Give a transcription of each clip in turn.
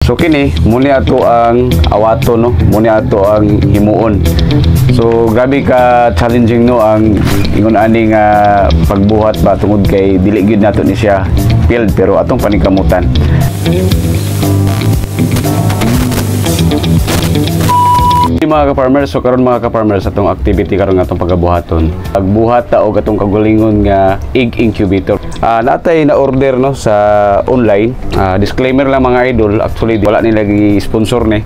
So kini muni ato ang awato no, muni ato ang himuon. So grabe ka challenging no ang ingon ani nga pagbuhat ba tungod kay dili gyud nato ni siya field pero atong paningkamutan. Mga ka-farmers, so karon mga ka-farmers atong activity karon nga atong pagabuhaton. Pagbuhat ta og atong kagulingon nga egg incubator. Natay na order no sa online. Disclaimer lang mga idol, actually wala nila gi-sponsor ni.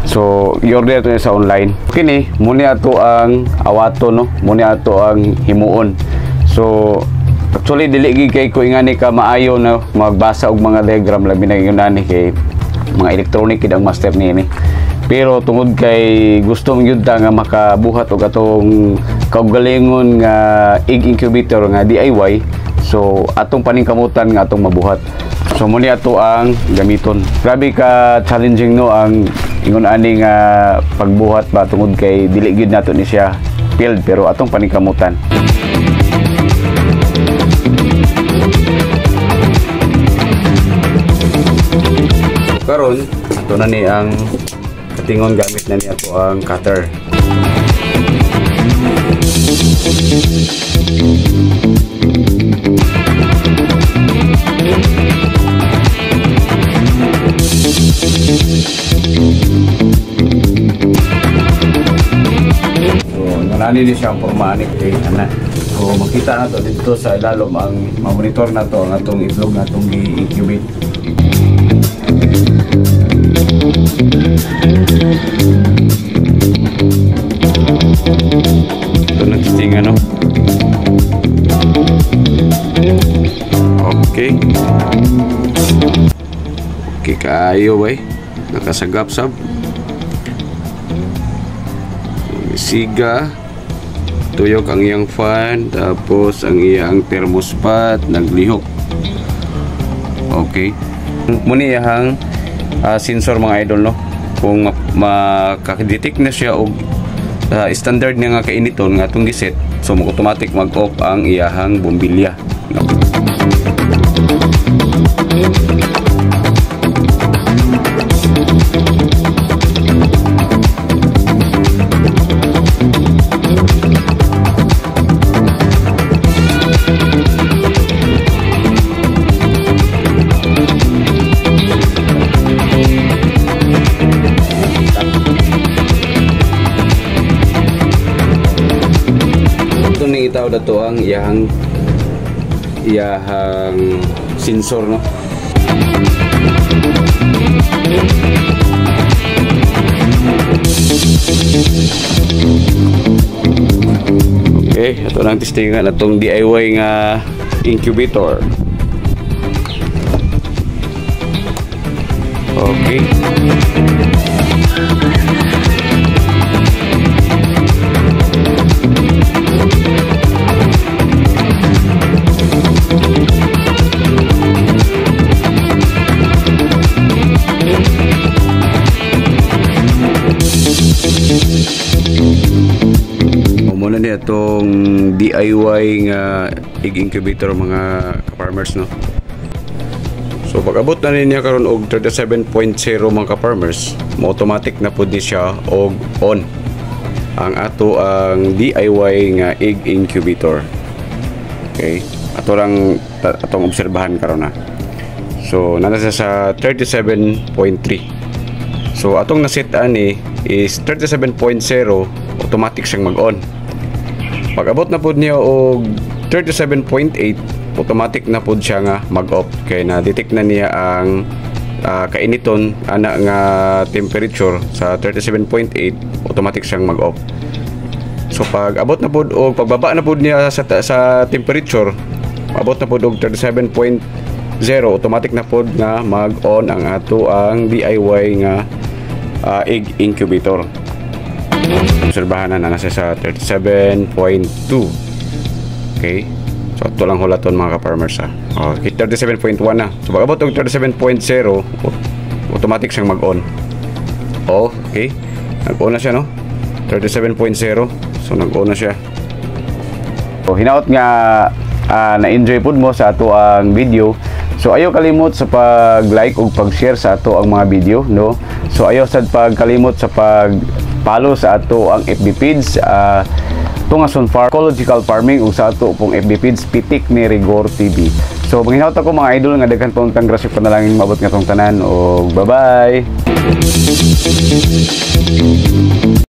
So, i-order ito sa online. Kini, muni ato ang awato no, muni ato ang himuon. So, actually dili gid kay ko ingani ka maayo no magbasa og mga diagram labi na ingon kay mga electronic kid ang master niini. Pero tungod kay gusto mong yun nga makabuhat og atong kaugalingon nga egg incubator nga DIY, so atong paningkamutan nga atong mabuhat. So muni ato ang gamiton. Grabe ka challenging no ang ingon ani nga pagbuhat ba tungod kay dili gyud nato ni siya field pero atong paningkamutan. Karon ato na ni ang tingon gamit na niya po ang cutter. So, nalani din siya ang pormanik kay anak. So, makita na to dito sa ilalom ang mamonitor na to ang atong itlog na itong i-incubate. Ito nag-sting ano. Okay. Okay kaayo bay. Nakasagap-sab. Siga. Tuyok ang iyang fan. Tapos ang iyang thermostat. Naglihok. Okay. Muna iyang sensor mga idol no. Kung makakadetect na siya og standard nga kainiton nga atong giset, so automatic mag-off ang iyahang bombilya no? Itaw dato ang iyahang sensor no. Okay, ito lang testingan atong DIY nga incubator. Okay. Muna niya itong DIY nga egg incubator mga ka-farmers no. So pag abot na niya karon og 37.0 mga ka-farmers, automatic na pud siya og on ang ato ang DIY nga egg incubator. Okay, atong obserbahan karon na. So nasa sa 37.3. So atong naset ani is 37.0, automatic siyang mag-on. Pag abot na pod niya og 37.8, automatic na pod siya nga mag-off kay na detect na niya ang kainiton ana nga temperature sa 37.8, automatic siyang mag-off. So pag abot na pod og pagbaba na pod niya sa temperature, abot na pod og 37.0, automatic na pod nga mag-on ang ato ang DIY nga egg incubator. Obserbahan na nasa sa 37.2. Okay, so ito lang hulaton mga ka-farmers ha. Okay, 37.1 na. So pag abot og 37.0, automatic siyang mag-on. Okay, nag-on na siya no, 37.0. So nag-on na siya. So hinaot nga na-enjoy po mo sa ato ang video. So ayaw kalimot sa pag-like ug pag-share sa ato ang mga video, no? So ayaw sad pagkalimot sa pag-follow sa ato ang FB page Tungason Farm Ecological Farming ug sa ato pong FB page Pitik ni Rigor TV. So manghinaot ako mga idol nga daghan pong grasya panalangin maabot nga tong tanan, og bye-bye.